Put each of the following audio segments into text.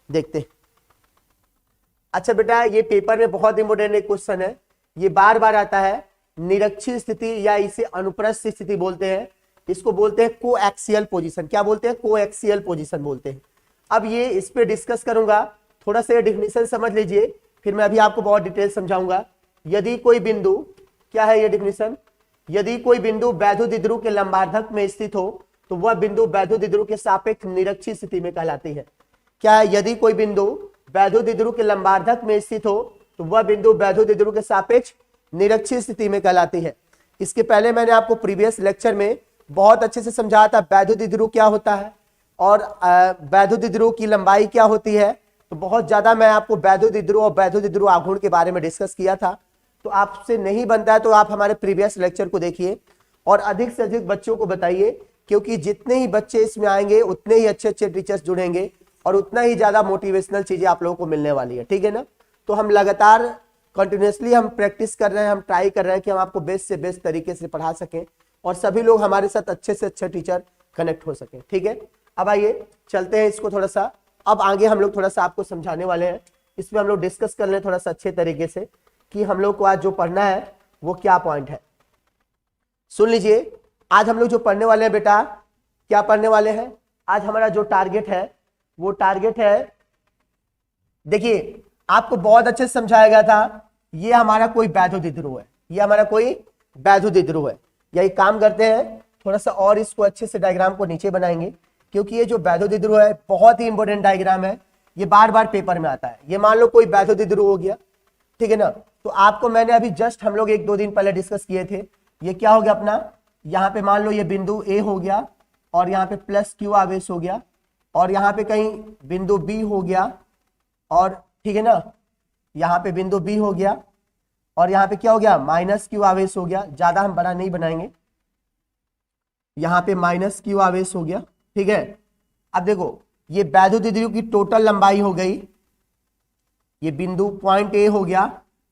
देखते हैं। अच्छा बेटा, ये पेपर में बहुत इंपोर्टेंट एक क्वेश्चन है, ये बार बार आता है, निरक्षीय स्थिति या इसे अनुप्रस्थ स्थिति बोलते हैं, इसको बोलते हैं कोएक्सियल पोजीशन। क्या बोलते हैं? कोएक्सियल पोजीशन बोलते हैं। अब ये इस पे डिस्कस करूंगा, थोड़ा सा डेफिनेशन समझ लीजिए, फिर मैं अभी आपको बहुत डिटेल समझाऊंगा। यदि कोई बिंदु, क्या है ये डेफिनेशन, यदि कोई बिंदु वैद्युत के लंबार्धक में स्थित हो तो वह बिंदु वैद्युत के सापेक्ष निरक्षीय स्थिति में कहलाती है। क्या है? यदि कोई बिंदु वैद्युत के लंबार्धक में स्थित हो तो वह बिंदु वैद्युत के सापेक्ष निरक्षीय स्थिति में कहलाती है। इसके पहले मैंने आपको प्रीवियस लेक्चर में बहुत अच्छे से समझाया था वैद्युत क्या होता है और वैद्युत की लंबाई क्या होती है। तो बहुत ज्यादा मैं आपको वैद्युत और वैद्युत आघूर्ण के बारे में डिस्कस किया था। तो आपसे नहीं बनता है तो आप हमारे प्रीवियस लेक्चर को देखिए और अधिक से अधिक बच्चों को बताइए, क्योंकि जितने ही बच्चे इसमें आएंगे उतने ही अच्छे अच्छे टीचर्स जुड़ेंगे और उतना ही ज्यादा मोटिवेशनल चीजें आप लोगों को मिलने वाली है। ठीक है ना? तो हम लगातार कंटिन्यूसली हम प्रैक्टिस कर रहे हैं, हम ट्राई कर रहे हैं कि हम आपको बेस्ट से बेस्ट तरीके से पढ़ा सकें और सभी लोग हमारे साथ अच्छे से अच्छे टीचर कनेक्ट हो सके। ठीक है, अब आइए चलते हैं इसको थोड़ा सा, अब आगे हम लोग थोड़ा सा आपको समझाने वाले हैं, इसमें हम लोग डिस्कस कर लें थोड़ा सा अच्छे तरीके से कि हम लोग को आज जो पढ़ना है वो क्या पॉइंट है। सुन लीजिए, आज हम लोग जो पढ़ने वाले हैं बेटा, क्या पढ़ने वाले हैं? आज हमारा जो टारगेट है वो टारगेट है, देखिए आपको बहुत अच्छे से समझाया गया था, ये हमारा कोई वैद्युत है, ये हमारा कोई वैद्युत है। यही काम करते हैं, थोड़ा सा और इसको अच्छे से डायग्राम को नीचे बनाएंगे, क्योंकि ये जो वैद्युत है बहुत ही इंपॉर्टेंट डायग्राम है, ये बार बार पेपर में आता है। ये मान लो कोई वैद्युत हो गया, ठीक है ना? तो आपको मैंने अभी जस्ट हम लोग 1-2 दिन पहले डिस्कस किए थे, ये क्या हो गया अपना, यहाँ पे मान लो ये बिंदु ए हो गया और यहाँ पे प्लस क्यू आवेश हो गया और यहाँ पे कहीं बिंदु बी हो गया और ठीक है ना, यहाँ पे बिंदु बी हो गया और यहाँ पे क्या हो गया, माइनस क्यू आवेश हो गया। ज्यादा हम बड़ा नहीं बनाएंगे, यहाँ पे माइनस क्यू आवेश हो गया। ठीक है, अब देखो ये वैद्युत की टोटल लंबाई हो गई, ये बिंदु पॉइंट ए हो गया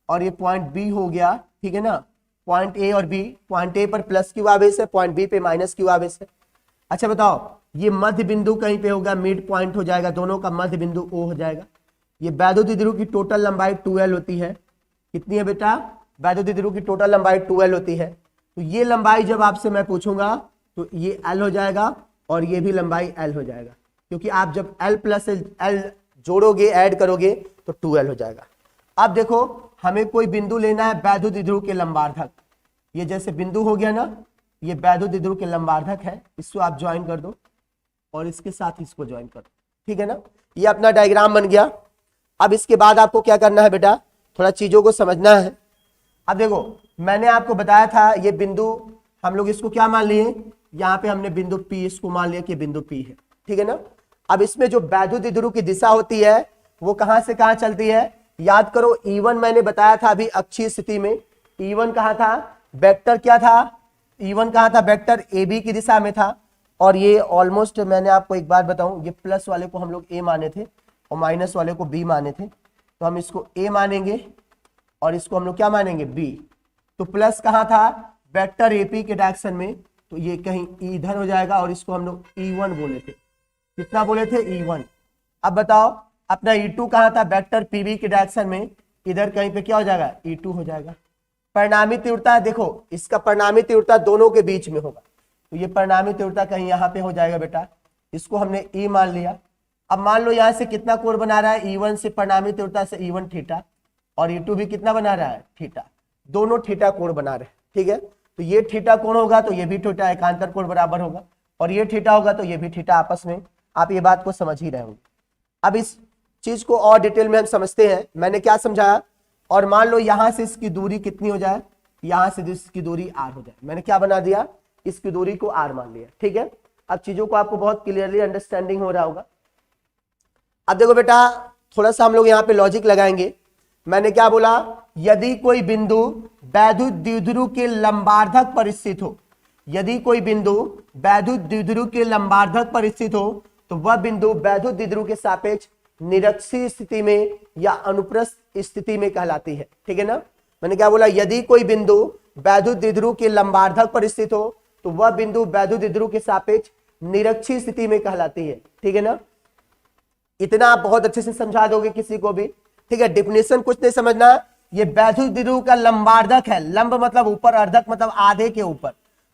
और ये पॉइंट बी हो गया। ठीक है ना, पॉइंट ए और बी, पॉइंट ए पर प्लस क्यू आवेश है, पॉइंट बी पे माइनस क्यू आवेश है। अच्छा बताओ, ये मध्य बिंदु कहीं पे होगा, मिड पॉइंट हो जाएगा, दोनों का मध्य बिंदु ओ हो जाएगा। ये वैद्युत की टोटल लंबाई 2l होती है। कितनी है बेटा? वैद्युत की टोटल लंबाई 2l होती है। तो ये लंबाई जब आपसे मैं पूछूंगा तो ये l हो जाएगा और ये भी लंबाई l हो जाएगा, क्योंकि आप जब l प्लस l जोड़ोगे, ऐड करोगे तो 2l हो जाएगा। अब देखो हमें कोई बिंदु लेना है वैद्युत के लंबार्धक, ये जैसे बिंदु हो गया ना, ये वैद्युत के लंबार्धक है, इसको आप ज्वाइन कर दो और इसके साथ इसको ज्वाइन कर दो। ठीक है ना, ये अपना डायग्राम बन गया। अब इसके बाद आपको क्या करना है बेटा, थोड़ा चीजों को समझना है। अब देखो मैंने आपको बताया था ये बिंदु, हम लोग इसको क्या मान लिए, यहाँ पे हमने बिंदु P इसको मान लिया कि बिंदु P है। ठीक है ना, अब इसमें जो वैद्युत की दिशा होती है वो कहां से कहां चलती है, याद करो E1 मैंने बताया था अभी अक्षीय स्थिति में, E1 कहां था, वेक्टर क्या था, E1 कहां था, वेक्टर AB की दिशा में था। और ये ऑलमोस्ट मैंने आपको एक बात बताऊं, ये प्लस वाले को हम लोग A माने थे और माइनस वाले को B माने थे, तो हम इसको A मानेंगे और इसको हम लोग क्या मानेंगे, B। तो प्लस कहां था, वेक्टर AP के डायरेक्शन में, तो ये कहीं इधर हो जाएगा और इसको हम लोग E1 बोले थे। कितना बोले थे, E1। अब बताओ अपना E2 कहां था, वेक्टर PB के डायरेक्शन में, इधर कहीं पे क्या हो जाएगा, E2 हो जाएगा। परिणामी तीव्रता देखो, इसका परिणामी तीव्रता दोनों के बीच में होगा, तो ये परिणामी तीव्रता कहीं यहाँ पे हो जाएगा बेटा, इसको हमने E मान लिया। अब मान लो यहाँ से कितना कोण बना रहा है, E1 से परिणामी तीव्रता से E1 थीटा और E2 भी कितना बना रहा है, थीटा, दोनों थीटा कोण बना रहे हैं। ठीक है, तो ये थीटा कोण होगा तो ये भी थीटा, एकांतर कोण बराबर होगा, और ये थीटा होगा तो ये भी थीटा, आपस में आप ये बात को समझ ही रहे होंगे। अब इस चीज को और डिटेल में हम समझते हैं, मैंने क्या समझाया। और मान लो यहां से इसकी दूरी कितनी हो जाए, यहां से इसकी दूरी r हो जाए, मैंने क्या बना दिया, इसकी दूरी को r मान लिया। ठीक है, अब चीजों को आपको बहुत क्लियरली अंडरस्टैंडिंग हो रहा होगा। अब देखो बेटा थोड़ा सा हम लोग यहाँ पे लॉजिक लगाएंगे। मैंने क्या बोला, यदि कोई बिंदु वैद्युत द्विध्रुव के लंबार्धक पर स्थित हो, यदि कोई बिंदु वैद्युत द्विध्रुव के लंबार्धक पर स्थित हो तो वह बिंदु वैद्युत द्विध्रुव के सापेक्ष निरक्षीय स्थिति में या अनुप्रस्थ स्थिति में कहलाती है। ठीक है ना, मैंने क्या बोला, यदि कोई बिंदु वैद्युत द्विध्रुव के लंबार्धक पर स्थित हो तो वह बिंदु वैद्युत द्विध्रुव के सापेक्ष निरक्षीय स्थिति में कहलाती है। ठीक है ना, इतना आप बहुत अच्छे से समझा दोगे किसी को भी, ठीक है। डेफिनेशन कुछ नहीं समझना, ये वैद्युत द्विध्रुव का लंबार्धक है, लंब मतलब ऊपर, अर्धक मतलब आधे के ऊपर।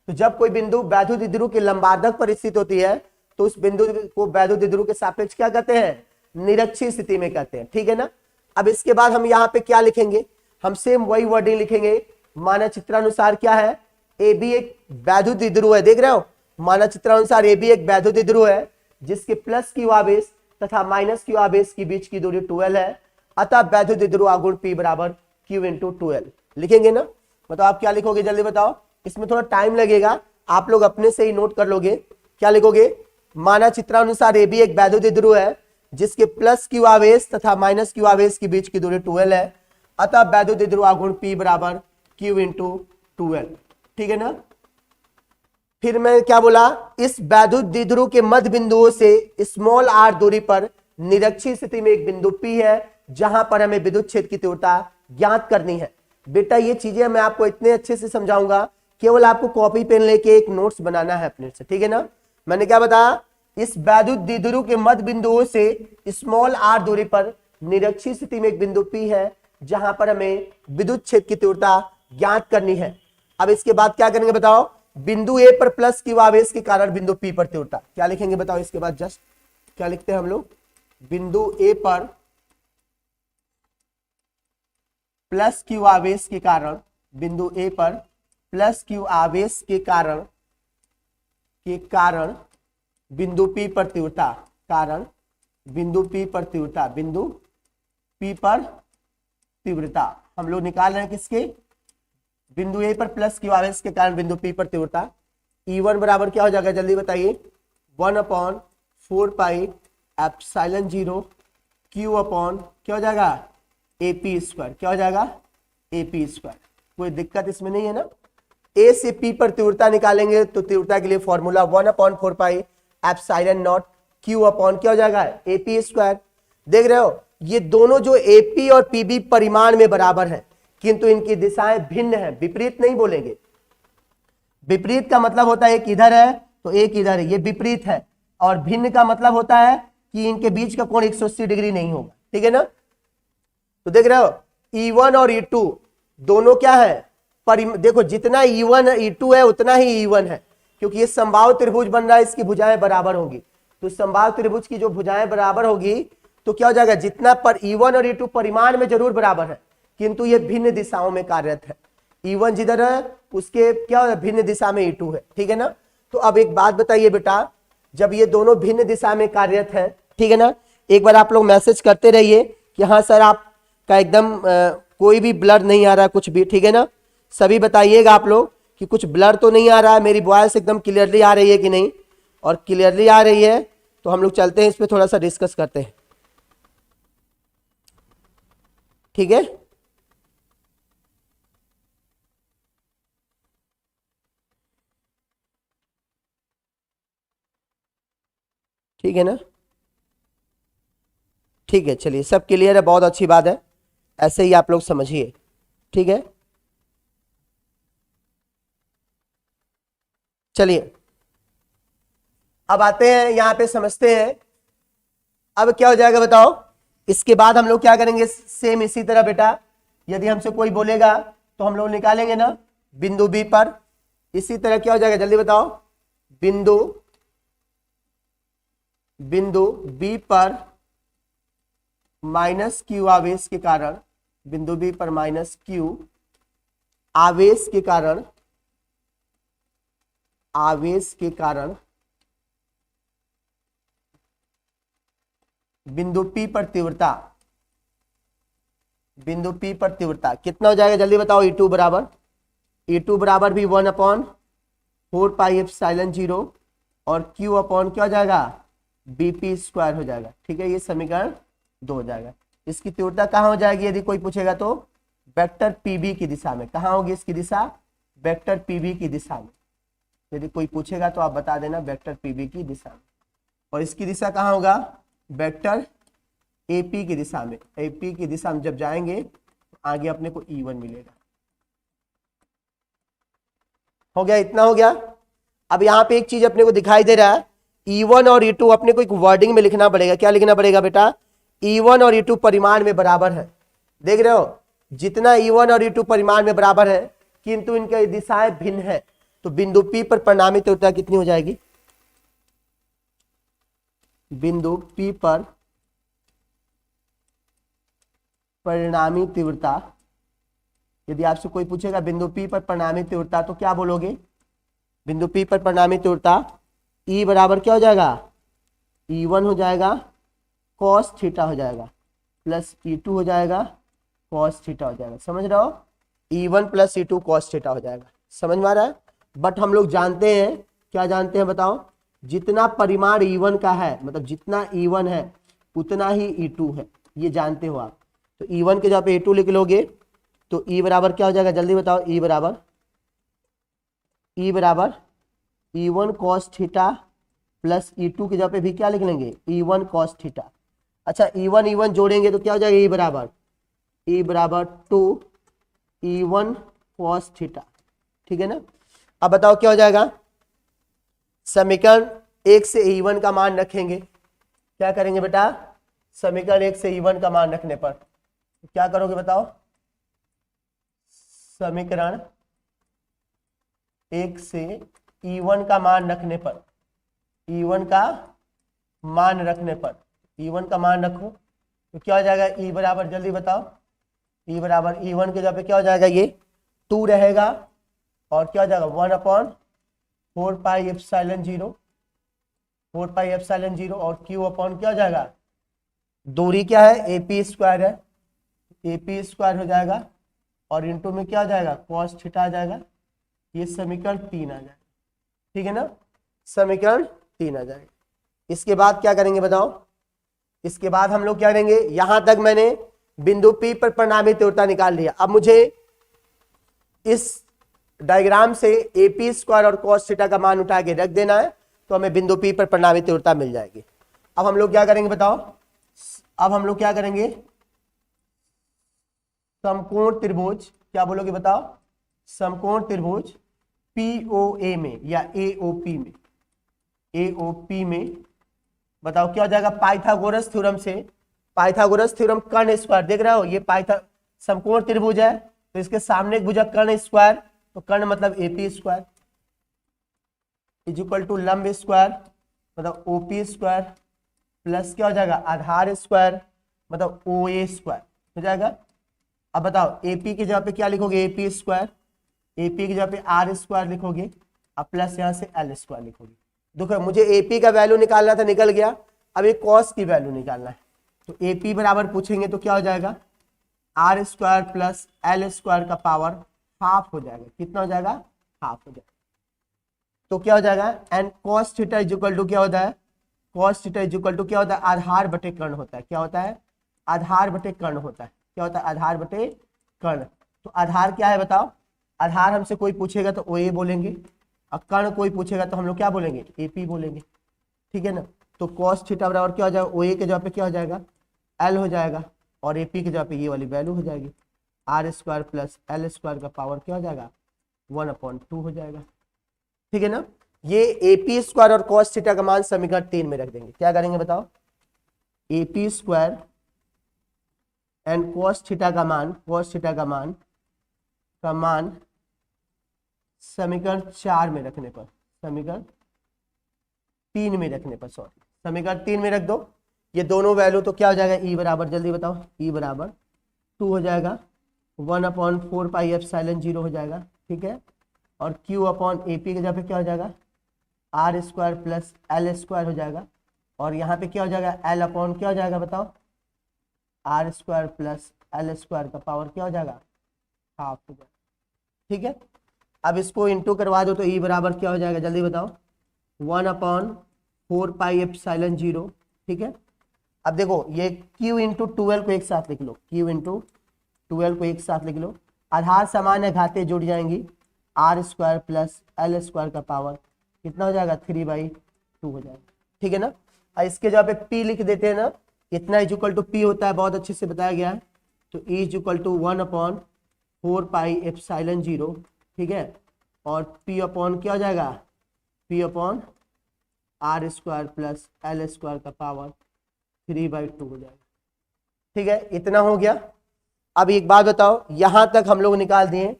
तो जब कोई बिंदु वैद्युत द्विध्रुव के लंबार्धक पर स्थित होती है तो उस बिंदु को वैद्युत द्विध्रुव के सापेक्ष क्या कहते हैं, निरक्षीय स्थिति में कहते हैं, ठीक है ना। अब इसके बाद हम यहाँ पे क्या लिखेंगे, हम सेम वही वर्डिंग लिखेंगे। मानचित्रानुसार क्या है, ए बी एक वैद्युत द्विध्रुव है, देख रहे हो, मानचित्रानुसार ए बी एक वैद्युत द्विध्रुव है जिसके प्लस क्यू आवेश तथा माइनस क्यू आवेश के बीच की दूरी 12 है, अतः वैद्युत द्विध्रुव आघूर्ण P बराबर Q इंटू 12 लिखेंगे ना। मतलब आप क्या लिखोगे जल्दी बताओ, इसमें थोड़ा टाइम लगेगा, आप लोग अपने से ही नोट कर लोगे। क्या लिखोगे, माना चित्रानुसार ए बी एक वैद्युत द्विध्रुव है जिसके प्लस क्यू आवेश तथा माइनस क्यू आवेश के बीच की दूरी 12 है, अतः वैद्युत द्विध्रुव आघूर्ण P बराबर Q इंटू 12, ठीक है ना। फिर मैं क्या बोला, इस वैद्युत द्विध्रुव के मध्य बिंदुओं से स्मॉल r दूरी पर निरक्षीय स्थिति में एक बिंदु P है जहां पर हमें विद्युत क्षेत्र की तीव्रता ज्ञात करनी है। बेटा ये चीजें मैं आपको इतने अच्छे से समझाऊंगा, केवल आपको कॉपी पेन लेके एक नोट्स बनाना है अपने से, ठीक है ना। मैंने क्या बताया, इस वैद्युत द्विध्रुव के मध्य बिंदुओं से स्मॉल r दूरी पर निरक्षीय स्थिति में एक बिंदु P है जहां पर हमें विद्युत क्षेत्र की तीव्रता ज्ञात करनी है। अब इसके बाद क्या करेंगे बताओ, बिंदु ए पर प्लस क्यू आवेश के कारण बिंदु P पर तीव्रता क्या लिखेंगे बताओ। इसके बाद जस्ट क्या लिखते हैं हम लोग, बिंदु ए पर प्लस क्यू आवेश के कारण, बिंदु ए पर प्लस क्यू आवेश के कारण बिंदु P पर तीव्रता, कारण बिंदु P पर तीव्रता, बिंदु P पर तीव्रता हम लोग निकाल रहे हैं किसके, बिंदु ए पर प्लस क्यू आवेश के कारण बिंदु P पर तीव्रता। E1 बराबर क्या हो जाएगा जल्दी बताइए, 1/4 पाई एप्सिलॉन 0 Q अपॉन क्या हो जाएगा AP स्क्वायर, क्या हो जाएगा AP स्क्वायर। कोई दिक्कत इसमें नहीं है ना। A से P पर तीव्रता निकालेंगे तो तीव्रता के लिए formula 1/4 pi epsilon not Q upon क्या हो जाएगा AP स्क्वायर। देख रहे हो, ये दोनों जो AP और PB परिमाण में बराबर है किंतु इनकी दिशाएं भिन्न है, विपरीत नहीं बोलेंगे। विपरीत का मतलब होता है एक इधर है तो एक इधर है, ये विपरीत है। और भिन्न का मतलब होता है कि इनके बीच का कोण 180 डिग्री नहीं होगा, ठीक है ना। तो देख रहे हो E1 और E2 दोनों क्या है, देखो जितना E1 E2 है उतना ही E1 है, क्योंकि ये समबाहु त्रिभुज बन रहा है, इसकी भुजाएं बराबर होंगी। तो समबाहु त्रिभुज की जो भुजाएं बराबर होगी तो क्या हो जाएगा, जितना पर E1 और E2 परिमाण में जरूर बराबर है किंतु ये भिन्न दिशाओं में कार्यरत है। E1 जिधर है उसके क्या है भिन्न दिशा में E2 है, ठीक है ना। तो अब एक बात बताइए बेटा, जब ये दोनों भिन्न दिशा में कार्यरत है, ठीक है ना, एक बार आप लोग मैसेज करते रहिए कि हाँ सर आपका एकदम कोई भी ब्लर नहीं आ रहा कुछ भी, ठीक है ना। सभी बताइएगा आप लोग कि कुछ ब्लर तो नहीं आ रहा है, मेरी वॉइस एकदम क्लियरली आ रही है कि नहीं, और क्लियरली आ रही है तो हम लोग चलते हैं इस पर थोड़ा सा डिस्कस करते हैं, ठीक है। ठीक है ना, ठीक है, चलिए सब क्लियर है, बहुत अच्छी बात है, ऐसे ही आप लोग समझिए, ठीक है। चलिए अब आते हैं यहां पे समझते हैं अब क्या हो जाएगा बताओ। इसके बाद हम लोग क्या करेंगे, सेम इसी तरह बेटा, यदि हमसे कोई बोलेगा तो हम लोग निकालेंगे ना बिंदु बी पर, इसी तरह क्या हो जाएगा जल्दी बताओ, बिंदु बी पर माइनस क्यू आवेश के कारण, बिंदु बी पर माइनस क्यू आवेश के कारण बिंदु P पर तीव्रता, बिंदु P पर तीव्रता कितना हो जाएगा जल्दी बताओ। E2 बराबर भी 1/4 पाई एप्सिलॉन 0 और Q अपॉन क्या हो जाएगा BP स्क्वायर हो जाएगा, ठीक है। ये समीकरण 2 हो जाएगा। इसकी तीव्रता कहाँ हो जाएगी यदि कोई पूछेगा तो, वेक्टर PB की दिशा में। कहाँ होगी इसकी दिशा, वेक्टर PB की दिशा में। यदि कोई पूछेगा तो आप बता देना वेक्टर PB की दिशा में। और इसकी दिशा कहाँ होगा, वेक्टर AP की दिशा में। AP की दिशा में जब जाएंगे तो आगे अपने को E1 मिलेगा। हो गया, इतना हो गया। अब यहाँ पे एक चीज अपने को दिखाई दे रहा है, E1 और E2 अपने को एक वर्डिंग में लिखना पड़ेगा। क्या लिखना पड़ेगा बेटा? E1 और E2 परिमाण में बराबर है। देख रहे हो, जितना E1 और E2 परिमाण में बराबर है किंतु इनकी दिशाएं भिन्न है, तो बिंदु P पर परिणामी तीव्रता कितनी हो जाएगी? बिंदु P पर परिणामी तीव्रता, यदि आपसे कोई पूछेगा बिंदु P पर परिणामी तीव्रता तो क्या बोलोगे? बिंदु P पर परिणामी तीव्रता E बराबर क्या हो जाएगा? E1 हो जाएगा cos थीटा हो जाएगा प्लस E2 हो जाएगा cos थीटा हो जाएगा। समझ रहे हो? E1 plus E2 cos theta हो जाएगा। समझ में आ रहा है? बट हम लोग जानते हैं, क्या जानते हैं बताओ? जितना परिमाण E1 का है, मतलब जितना E1 है उतना ही E2 है, ये जानते हो आप। तो E1 के जगह पे E2 लिख लोगे तो E बराबर क्या हो जाएगा? जल्दी बताओ। E बराबर E1 cos theta plus E2 की जगह पे भी क्या लिख लेंगे? E1 cos theta. अच्छा, E1 जोड़ेंगे तो क्या हो जाएगा? E बराबर 2 E1 cos थीटा। ठीक है ना? अब बताओ क्या हो जाएगा? समीकरण 1 से E1 का मान रखेंगे। क्या करेंगे बेटा? समीकरण 1 से E1 का मान रखने पर क्या करोगे बताओ? समीकरण 1 से E1 का मान रखने पर, E1 का मान रखने पर, E1 का मान रखो तो क्या हो जाएगा? E बराबर, जल्दी बताओ। E बराबर E1 के जगह पे क्या हो जाएगा? ये 2 रहेगा और क्या हो जाएगा? 1/4 पाई एप्सिलॉन 0, 4 पाई एप्सिलॉन 0 और Q अपॉन क्या हो जाएगा? दूरी क्या है? AP स्क्वायर है, AP स्क्वायर हो जाएगा और इंटू में क्या हो जाएगा? cos थीटा आ जाएगा। ये समीकरण 3 आ जाएगा। ठीक है ना? समीकरण 3 आ जाएगा। इसके बाद क्या करेंगे बताओ? इसके बाद हम लोग क्या करेंगे? यहां तक मैंने बिंदु P पर परिणामी तीव्रता निकाल लिया। अब मुझे इस डायग्राम से AP स्क्वायर और cos थीटा का मान उठा के रख देना है, तो हमें बिंदु P पर परिणामी तीव्रता मिल जाएगी। अब हम लोग क्या करेंगे बताओ? अब हम लोग क्या करेंगे? समकोण त्रिभुज, क्या बोलोगे बताओ? समकोण त्रिभुज POA में या AOP में बताओ क्या हो जाएगा? पाइथागोरस थ्योरम से, पाइथागोरस थ्योरम कर्ण स्क्वायर, देख रहे हो ये समकोण त्रिभुज है तो इसके सामने एक भुजा कर्ण स्क्वायर, तो कर्ण मतलब AP square is equal to लंब स्क्वायर मतलब OP स्क्वायर प्लस क्या हो जाएगा? आधार स्क्वायर मतलब OA स्क्वायर हो जाएगा। अब बताओ AP की जगह पे क्या लिखोगे? AP स्क्वायर, AP की जगह पे R स्क्वायर लिखोगे अब प्लस यहाँ से L स्क्वायर लिखोगे। देखो मुझे AP का वैल्यू निकालना था, निकल गया। अब एक cos की वैल्यू निकालना है, तो AP बराबर पूछेंगे तो क्या हो जाएगा? R square plus L square का पावर हाफ हो जाएगा। कितना हो जाएगा? हाफ हो जाएगा। तो क्या हो जाएगा? And cos theta is equal to क्या होता है? cos theta is equal to क्या होता है? आधार बटे कर्ण होता है। क्या होता है? आधार बटे कर्ण होता है। क्या होता है? आधार बटे कर्ण। तो आधार क्या है बताओ? आधार हमसे कोई पूछेगा तो OA बोलेंगे और कर्ण कोई पूछेगा तो हम लोग क्या बोलेंगे? AP बोलेंगे। ठीक है ना? तो cos थीटा बराबर क्या हो जाएगा? OA के जगह पे क्या हो जाएगा? L हो जाएगा और AP की जगह पे ये वाली वैल्यू हो जाएगी R square plus L square का पावर क्या हो जाएगा? 1/2 हो जाएगा। ठीक है ना? ये AP स्क्वायर और cos थीटा का मान समीकरण 3 में रख देंगे। क्या करेंगे बताओ? AP square and cos theta का मान, cos थीटा का मान समीकरण 4 में रखने पर, समीकरण 3 में रखने पर, सॉरी समीकरण 3 में रख दो ये दोनों वैल्यू, तो क्या हो जाएगा? E बराबर, जल्दी बताओ। E बराबर 2 हो जाएगा 1/4 पाई एप्सिलॉन 0 हो जाएगा। ठीक है? और Q अपॉन AP के जगह पे क्या हो जाएगा? R square plus L square हो जाएगा और यहाँ पे क्या हो जाएगा? L अपॉन क्या हो जाएगा बताओ? R square plus L square का पावर क्या हो जाएगा? हाफ हो जाएगा। ठीक है? अब इसको इंटू करवा दो तो E बराबर क्या हो जाएगा? जल्दी बताओ। 1/4 पाई एप्सिलॉन 0। ठीक है? अब देखो ये Q इंटू 12 को एक साथ लिख लो, Q इंटू 12 को एक साथ लिख लो। आधार समान है, घातें जुड़ जाएंगी। R square plus L square का पावर कितना हो जाएगा? 3/2 हो जाएगा। ठीक है ना? और इसके जगह पे P लिख देते हैं ना, इतना इज इक्वल टू P होता है, बहुत अच्छे से बताया गया है। तो E is equal to 1/4 pi epsilon 0। ठीक है? और P अपॉन क्या हो जाएगा? P upon R square plus L square का पावर 3/2 हो जाएगा। ठीक है, इतना हो गया। अब एक बात बताओ, यहां तक हम लोग निकाल दिए,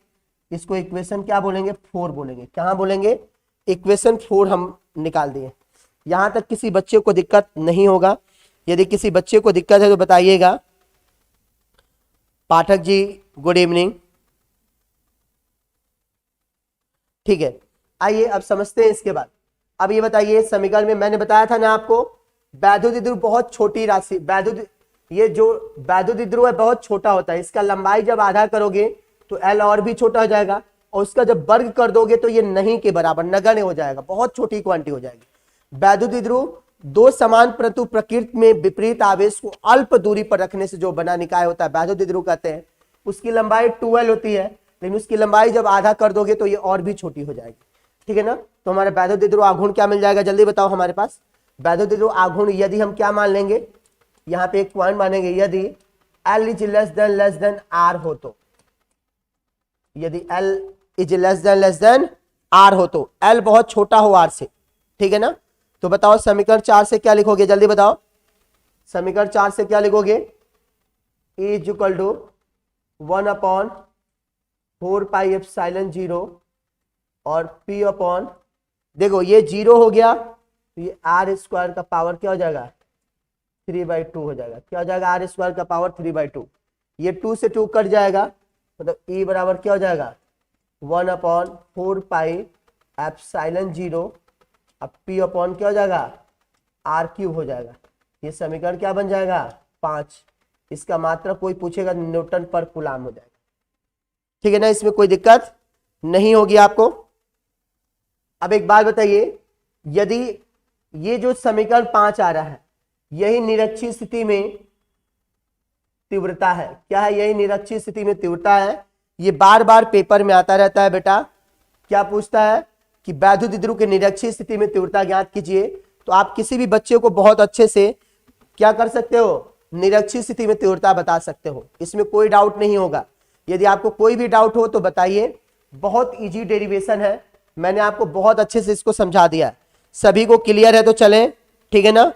इसको इक्वेशन क्या बोलेंगे, 4 बोलेंगे। क्या बोलेंगे, इक्वेशन 4 हम निकाल दिए। यहां तक किसी बच्चे को दिक्कत नहीं होगा। यदि किसी बच्चे को दिक्कत है तो बताइएगा। Pathak ji good evening. ठीक है, आइए अब समझते हैं इसके बाद। अब ये बताइए, समीकरण में मैंने बताया था ना आपको, वैद्युत बहुत छोटी राशि, ये जो वैद्युत है बहुत छोटा होता है। इसका लंबाई जब आधा करोगे तो एल और भी छोटा हो जाएगा, और उसका जब वर्ग कर दोगे तो ये नहीं के बराबर नगण्य हो जाएगा, बहुत छोटी क्वांटिटी हो जाएगी। वैद्युत दो समान परंतु प्रकृति में विपरीत आवेश को अल्प दूरी पर रखने से जो बना निकाय होता है वैद्युत कहते हैं। उसकी लंबाई 12 होती है, लेकिन उसकी लंबाई जब आधा कर दोगे तो ये और भी छोटी हो जाएगी। ठीक है ना, तो हमारे वैद्युत आघूर्ण क्या मिल जाएगा, जल्दी बताओ। हमारे पास वैद्युत आघूर्ण यदि हम क्या मान लेंगे, यहाँ पे एक पॉइंट मानेंगे, यदि L is less than R हो तो, यदि L is less than R हो तो, L बहुत छोटा हो R से। ठीक है ना, तो बताओ समीकरण 4 से क्या लिखोगे, जल्दी बताओ। समीकरण 4 से क्या लिखोगे, E इज इक्वल टू 1/4πε0 और P अपॉन, देखो ये 0 हो गया तो ये R स्क्वायर का पावर क्या हो जाएगा, 3/2 हो जाएगा। क्या हो जाएगा, R स्क्वायर का पावर 3/2। ये 2 से 2 कट जाएगा, मतलब E बराबर क्या हो जाएगा, 1/4πε0 अब P अपॉन क्या हो जाएगा, R³ हो जाएगा। ये समीकरण क्या बन जाएगा, 5। इसका मात्रा कोई पूछेगा न्यूटन पर कूलाम हो जाएगा। ठीक है ना, इसमें कोई दिक्कत नहीं होगी आपको। अब एक बात बताइए, यदि ये जो समीकरण 5 आ रहा है यही निरक्षीय स्थिति में तीव्रता है, क्या है, यही निरक्षीय स्थिति में तीव्रता है। ये बार बार पेपर में आता रहता है बेटा। क्या पूछता है कि वैद्युत के निरक्षीय स्थिति में तीव्रता ज्ञात कीजिए, तो आप किसी भी बच्चे को बहुत अच्छे से क्या कर सकते हो, निरक्षीय स्थिति में तीव्रता बता सकते हो, इसमें कोई डाउट नहीं होगा। यदि आपको कोई भी डाउट हो तो बताइए, बहुत इजी डेरिवेशन है, मैंने आपको बहुत अच्छे से इसको समझा दिया। सभी को क्लियर है तो चलें, ठीक है ना।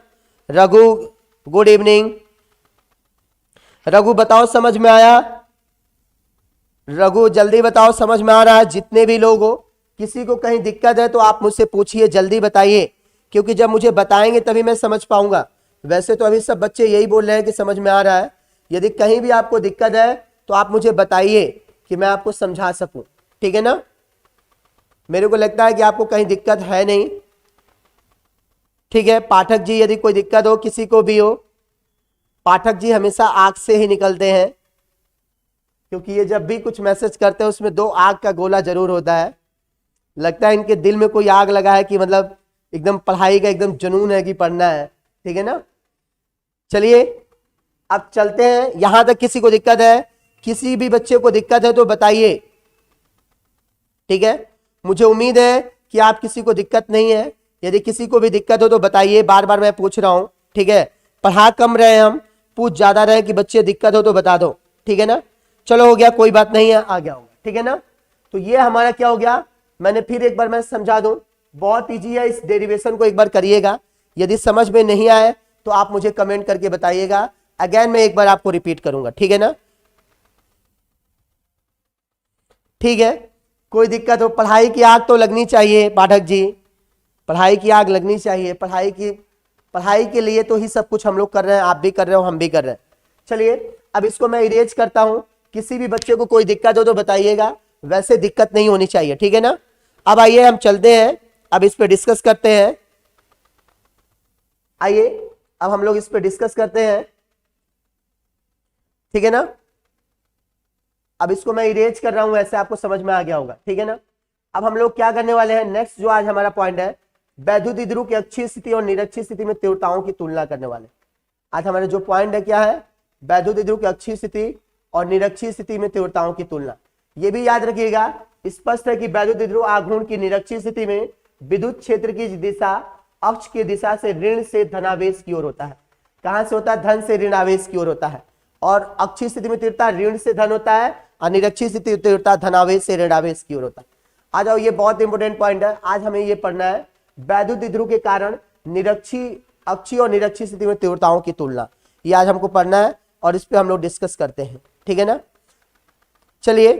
Raghu good evening. रघु बताओ समझ में आया, रघु जल्दी बताओ समझ में आ रहा है। जितने भी लोग हो, किसी को कहीं दिक्कत है तो आप मुझसे पूछिए, जल्दी बताइए, क्योंकि जब मुझे बताएंगे तभी मैं समझ पाऊंगा। वैसे तो अभी सब बच्चे यही बोल रहे हैं कि समझ में आ रहा है। यदि कहीं भी आपको दिक्कत है तो आप मुझे बताइए कि मैं आपको समझा सकूं, ठीक है ना। मेरे को लगता है कि आपको कहीं दिक्कत है नहीं, ठीक है। पाठक जी यदि कोई दिक्कत हो, किसी को भी हो, पाठक जी हमेशा आग से ही निकलते हैं, क्योंकि ये जब भी कुछ मैसेज करते हैं उसमें 2 आग का गोला जरूर होता है। लगता है इनके दिल में कोई आग लगा है कि मतलब एकदम पढ़ाई का एकदम जुनून है कि पढ़ना है, ठीक है ना। चलिए अब चलते हैं। यहां तक किसी को दिक्कत है, किसी भी बच्चे को दिक्कत है तो बताइए, ठीक है। मुझे उम्मीद है कि आप किसी को दिक्कत नहीं है। यदि किसी को भी दिक्कत हो तो बताइए, बार बार मैं पूछ रहा हूं, ठीक है। पढ़ा कम रहे हम, पूछ ज्यादा रहे कि बच्चे दिक्कत हो तो बता दो, ठीक है ना। चलो हो गया, कोई बात नहीं है, आ गया होगा, ठीक है ना। तो ये हमारा क्या हो गया, मैंने फिर एक बार मैं समझा दूं, बहुत इजी है, इस डेरिवेशन को एक बार करिएगा। यदि समझ में नहीं आए तो आप मुझे कमेंट करके बताइएगा। अगेन मैं एक बार आपको रिपीट करूंगा, ठीक है ना। ठीक है, कोई दिक्कत हो, पढ़ाई की आग तो लगनी चाहिए पाठक जी, पढ़ाई की आग लगनी चाहिए। पढ़ाई के लिए तो ही सब कुछ हम लोग कर रहे हैं, आप भी कर रहे हो, हम भी कर रहे हैं। चलिए अब इसको मैं इरेज करता हूं। किसी भी बच्चे को कोई दिक्कत हो तो बताइएगा, वैसे दिक्कत नहीं होनी चाहिए, ठीक है ना। अब आइए हम चलते हैं, अब इस पे डिस्कस करते हैं। आइए अब हम लोग इस पे डिस्कस करते हैं, ठीक है ना। अब इसको मैं इरेज कर रहा हूं, ऐसे आपको समझ में आ गया होगा, ठीक है ना। अब हम लोग क्या करने वाले हैं, नेक्स्ट जो आज हमारा पॉइंट है, वैद्युत द्विध्रुव की अक्षीय स्थिति और निरक्षीय स्थिति में तीव्रताओं की तुलना करने वाले। आज हमारा जो पॉइंट है क्या है, वैद्युत द्विध्रुव की अक्षीय स्थिति और निरक्षीय स्थिति में तीव्रताओं की तुलना। ये भी याद रखिएगा, स्पष्ट है कि वैद्युत द्विध्रुव आघूर्ण की निरक्षीय स्थिति में विद्युत क्षेत्र की दिशा अक्ष की दिशा से ऋण से धनावेश की ओर होता है। कहां से होता है, धन से ऋण आवेश की ओर होता है। और अक्षीय स्थिति में तीव्रता ऋण से धन होता है, और निरक्षीय स्थिति तीव्रता धनावेश से ऋणावेश की ओर होता है। आ जाओ, ये बहुत इंपॉर्टेंट पॉइंट है, आज हमें ये पढ़ना है। वैद्युत द्विध्रुव के कारण अक्षीय और निरक्षीय स्थिति में तीव्रताओं की तुलना, ये आज हमको पढ़ना है और इस पे हम लोग डिस्कस करते हैं, ठीक है ना। चलिए,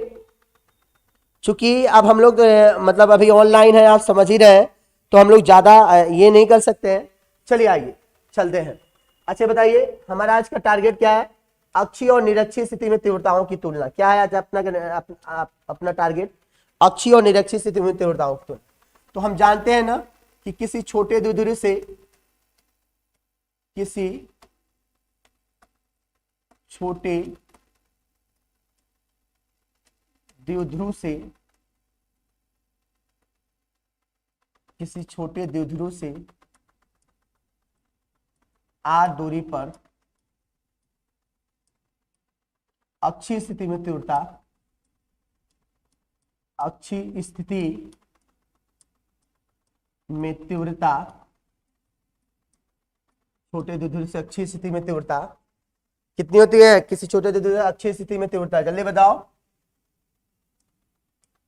चूंकि अब हम लोग मतलब अभी ऑनलाइन है, आप समझ ही रहे हैं, तो हम लोग ज्यादा ये नहीं कर सकते हैं। चलिए आइए चलते हैं। अच्छा बताइए, हमारा आज का टारगेट क्या है? अक्षीय और निरक्षीय स्थिति में तीव्रताओं की तुलना। क्या है आज अपना टारगेट? अक्षीय और निरक्षीय स्थिति में तीव्रताओं की तुलना। तो हम जानते हैं ना कि किसी छोटे द्विध्रुव से किसी छोटे द्विध्रुव से r दूरी पर अक्षीय स्थिति में तीव्रता, अक्षीय स्थिति में तीव्रता, छोटे द्विध्रुव से अक्षीय स्थिति में तीव्रता कितनी होती है? किसी छोटे द्विध्रुव से अक्षीय स्थिति में तीव्रता, जल्दी बताओ।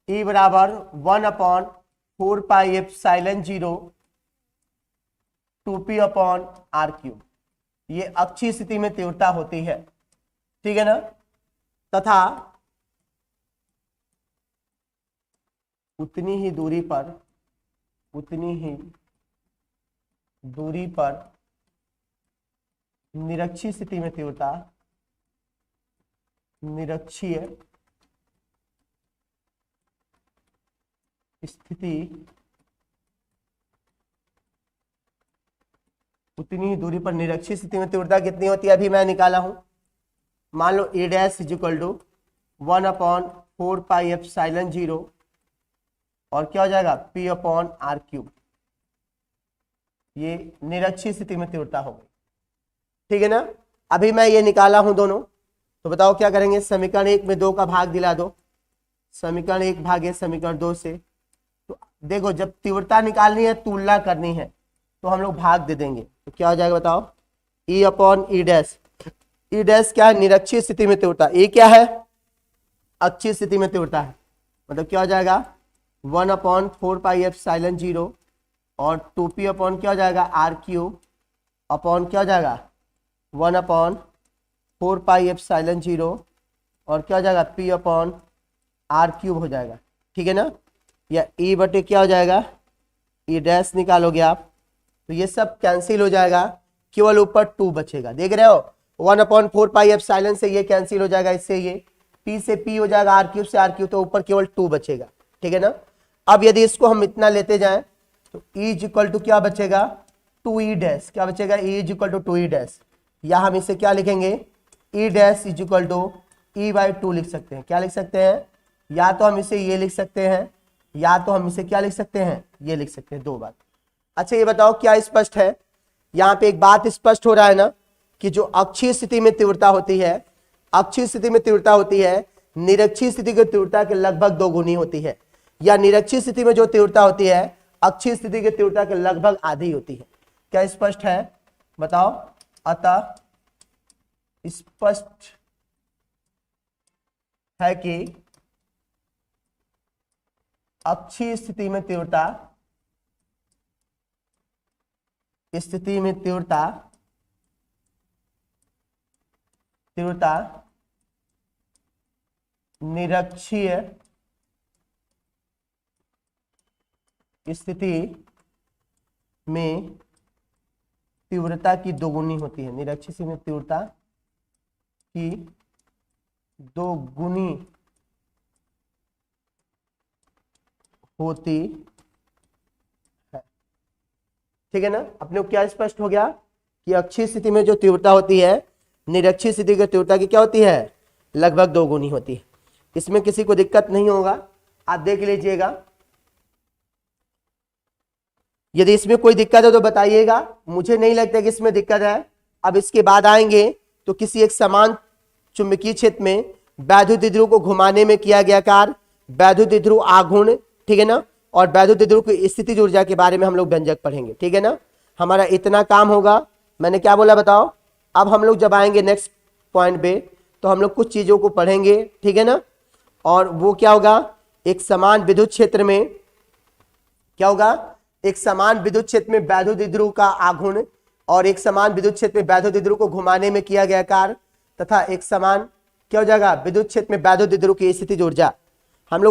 E बराबर 1/4πε0 2p/r³, ये अक्षीय स्थिति में तीव्रता होती है, ठीक है ना। तथा उतनी ही दूरी पर निरक्षीय स्थिति में तीव्रता, निरक्षीय स्थिति, उतनी ही दूरी पर निरक्षीय स्थिति में तीव्रता कितनी होती है? अभी मैं निकाला हूं, मान लो A dash is equal to 1/4πε0 और क्या हो जाएगा? p/r³, ये निरक्षीय स्थिति में तीव्रता हो गई, ठीक है ना। अभी मैं ये निकाला हूं दोनों, तो बताओ क्या करेंगे? समीकरण 1 में 2 का भाग दिला दो, समीकरण 1 भागे समीकरण 2 से। तो देखो, जब तीव्रता निकालनी है, तुलना करनी है, तो हम लोग भाग दे देंगे, तो क्या हो जाएगा बताओ? E/E dash. E डैश क्या है? निरक्षीय स्थिति में तीव्रता। E क्या है? अक्षीय स्थिति में तीव्रता है, मतलब क्या हो जाएगा? 1/4πε0 और 2p अपॉन क्या हो जाएगा? r³ अपॉन क्या हो जाएगा? 1/4πε0 और क्या हो जाएगा? p/r³ हो जाएगा, ठीक है ना। या E बटे क्या हो जाएगा? E डैश निकालोगे आप, तो ये सब कैंसिल हो जाएगा, केवल ऊपर 2 बचेगा, देख रहे हो। 1/4πε से ये कैंसिल हो जाएगा, इससे ये p से p हो जाएगा, r³ से r³, तो ऊपर केवल 2 बचेगा, ठीक है ना। अब यदि इसको हम इतना लेते जाएं तो E इज इक्वल टू क्या बचेगा? 2E dash. क्या बचेगा? E is equal to 2E dash, या हम इसे क्या लिखेंगे? E dash is equal to E/2 लिख सकते हैं। क्या लिख सकते हैं? या तो हम इसे ये लिख सकते हैं, या तो हम इसे क्या लिख सकते हैं? ये लिख सकते हैं, दो बात। अच्छा ये बताओ क्या स्पष्ट है? यहाँ पे एक बात स्पष्ट हो रहा है ना कि जो अक्षीय स्थिति में तीव्रता होती है, अक्षीय स्थिति में तीव्रता होती है, निरक्षीय स्थिति की तीव्रता के लगभग 2 गुनी होती है, या निरक्षीय स्थिति में जो तीव्रता होती है अक्षीय स्थिति की तीव्रता के लगभग आधी होती है। क्या स्पष्ट है? बताओ। अतः स्पष्ट है कि अक्षीय स्थिति में तीव्रता निरक्षीय स्थिति में तीव्रता की दोगुनी होती है। निरक्षीय स्थिति में तीव्रता की दोगुनी होती है, ठीक है ना। अपने को क्या स्पष्ट हो गया कि अक्षीय स्थिति में जो तीव्रता होती है निरक्षीय स्थिति की तीव्रता की क्या होती है? लगभग 2 गुनी होती है। इसमें किसी को दिक्कत नहीं होगा, आप देख लीजिएगा। यदि इसमें कोई दिक्कत है तो बताइएगा, मुझे नहीं लगता कि इसमें दिक्कत है। अब इसके बाद आएंगे तो किसी एक समान चुंबकीय क्षेत्र में वैद्युत द्विध्रुव को घुमाने में किया गया कार्य, वैद्युत द्विध्रुव आघूर्ण, ठीक है ना, और वैद्युत द्विध्रुव की स्थितिज ऊर्जा के बारे में हम लोग व्यंजक पढ़ेंगे, ठीक है ना। हमारा इतना काम होगा। मैंने क्या बोला बताओ। अब हम लोग जब आएंगे नेक्स्ट पॉइंट पे तो हम लोग कुछ चीजों को पढ़ेंगे, ठीक है ना। और वो क्या होगा? एक समान विद्युत क्षेत्र में क्या होगा? एक समान विद्युत क्षेत्र में वैद्युत द्विध्रुव का आघूर्ण और एक समान विद्युत क्षेत्र में वैद्युत द्विध्रुव को घुमाने में किया गया कार्य तथा एक समान क्या हो जाएगा विद्युत क्षेत्र में वैद्युत द्विध्रुव की स्थितिज ऊर्जा